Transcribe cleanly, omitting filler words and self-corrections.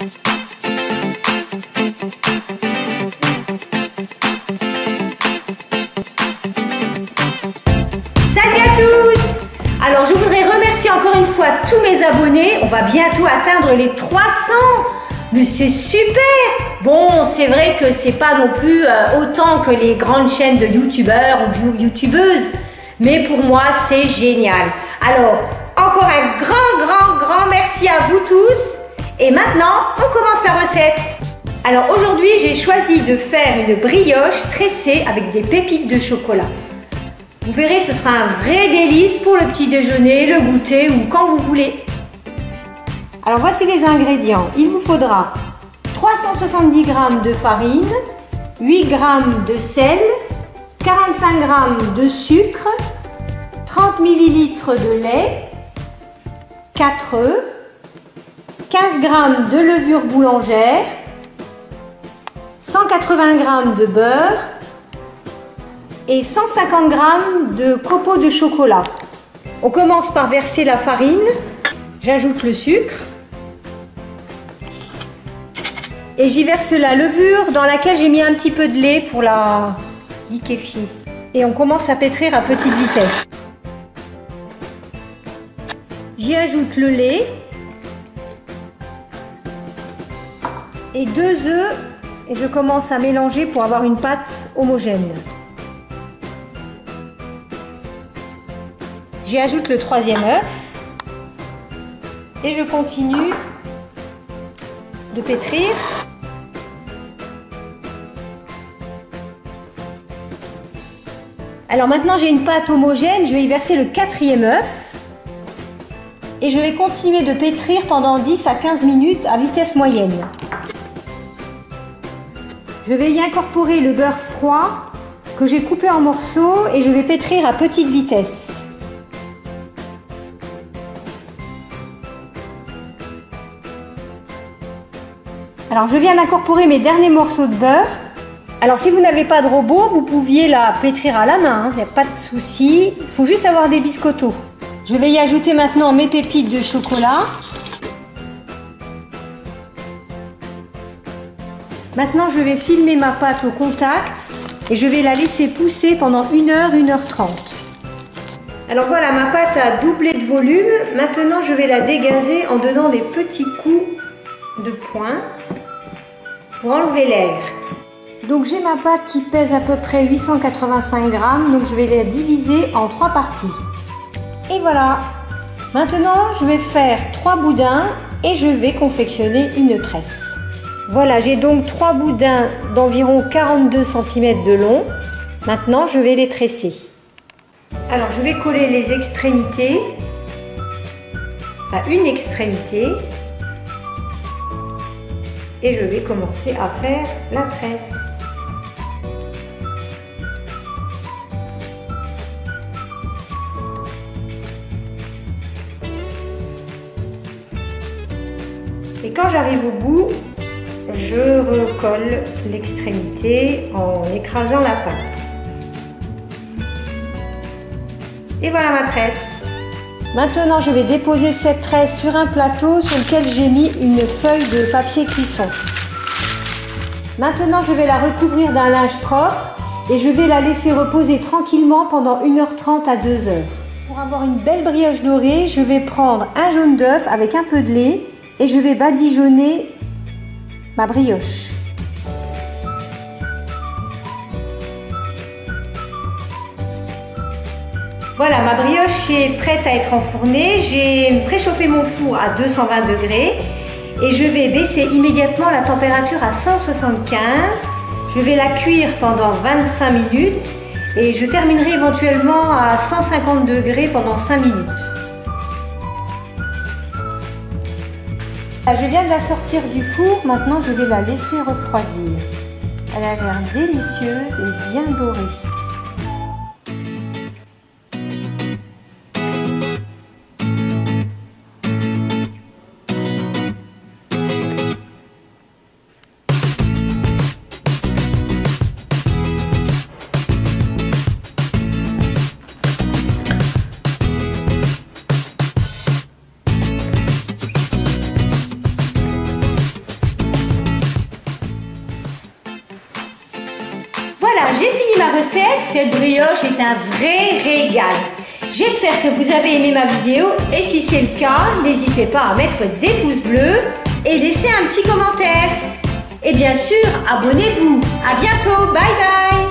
Salut à tous! Alors je voudrais remercier encore une fois tous mes abonnés. On va bientôt atteindre les 300. Mais c'est super! Bon, c'est vrai que c'est pas non plus autant que les grandes chaînes de youtubeurs ou de youtubeuses. Mais pour moi, c'est génial. Alors, encore un grand merci à vous tous. Et maintenant, on commence la recette. Alors aujourd'hui, j'ai choisi de faire une brioche tressée avec des pépites de chocolat. Vous verrez, ce sera un vrai délice pour le petit déjeuner, le goûter ou quand vous voulez. Alors voici les ingrédients. Il vous faudra 370 g de farine, 8 g de sel, 45 g de sucre, 30 ml de lait, 4 œufs, 15 g de levure boulangère, 180 g de beurre et 150 g de copeaux de chocolat. On commence par verser la farine, j'ajoute le sucre et j'y verse la levure dans laquelle j'ai mis un petit peu de lait pour la liquéfier. Et on commence à pétrir à petite vitesse. J'y ajoute le lait et 2 œufs et je commence à mélanger pour avoir une pâte homogène. J'y ajoute le 3e œuf et je continue de pétrir. Alors maintenant j'ai une pâte homogène, je vais y verser le 4e œuf et je vais continuer de pétrir pendant 10 à 15 minutes à vitesse moyenne. Je vais y incorporer le beurre froid que j'ai coupé en morceaux et je vais pétrir à petite vitesse. Alors je viens d'incorporer mes derniers morceaux de beurre. Alors si vous n'avez pas de robot, vous pouviez la pétrir à la main, il n'y a pas de souci. Il faut juste avoir des biscottos. Je vais y ajouter maintenant mes pépites de chocolat. Maintenant je vais filmer ma pâte au contact et je vais la laisser pousser pendant 1 heure, 1h30. Alors voilà, ma pâte a doublé de volume. Maintenant je vais la dégazer en donnant des petits coups de poing pour enlever l'air. Donc j'ai ma pâte qui pèse à peu près 885 g, donc je vais la diviser en 3 parties. Et voilà. Maintenant je vais faire 3 boudins et je vais confectionner une tresse. Voilà, j'ai donc 3 boudins d'environ 42 cm de long. Maintenant je vais les tresser. Alors je vais coller les extrémités à une extrémité. Et je vais commencer à faire la tresse. Et quand j'arrive au bout, je recolle l'extrémité en écrasant la pâte. Et voilà ma tresse. Maintenant, je vais déposer cette tresse sur un plateau sur lequel j'ai mis une feuille de papier cuisson. Maintenant, je vais la recouvrir d'un linge propre et je vais la laisser reposer tranquillement pendant 1h30 à 2h. Pour avoir une belle brioche dorée, je vais prendre un jaune d'œuf avec un peu de lait et je vais badigeonner ma brioche. Voilà, ma brioche est prête à être enfournée. J'ai préchauffé mon four à 220 degrés et je vais baisser immédiatement la température à 175. Je vais la cuire pendant 25 minutes et je terminerai éventuellement à 150 degrés pendant 5 minutes. Je viens de la sortir du four, maintenant je vais la laisser refroidir. Elle a l'air délicieuse et bien dorée. ma recette, cette brioche est un vrai régal. J'espère que vous avez aimé ma vidéo et si c'est le cas, n'hésitez pas à mettre des pouces bleus et laisser un petit commentaire. Et bien sûr, abonnez-vous. À bientôt, bye bye.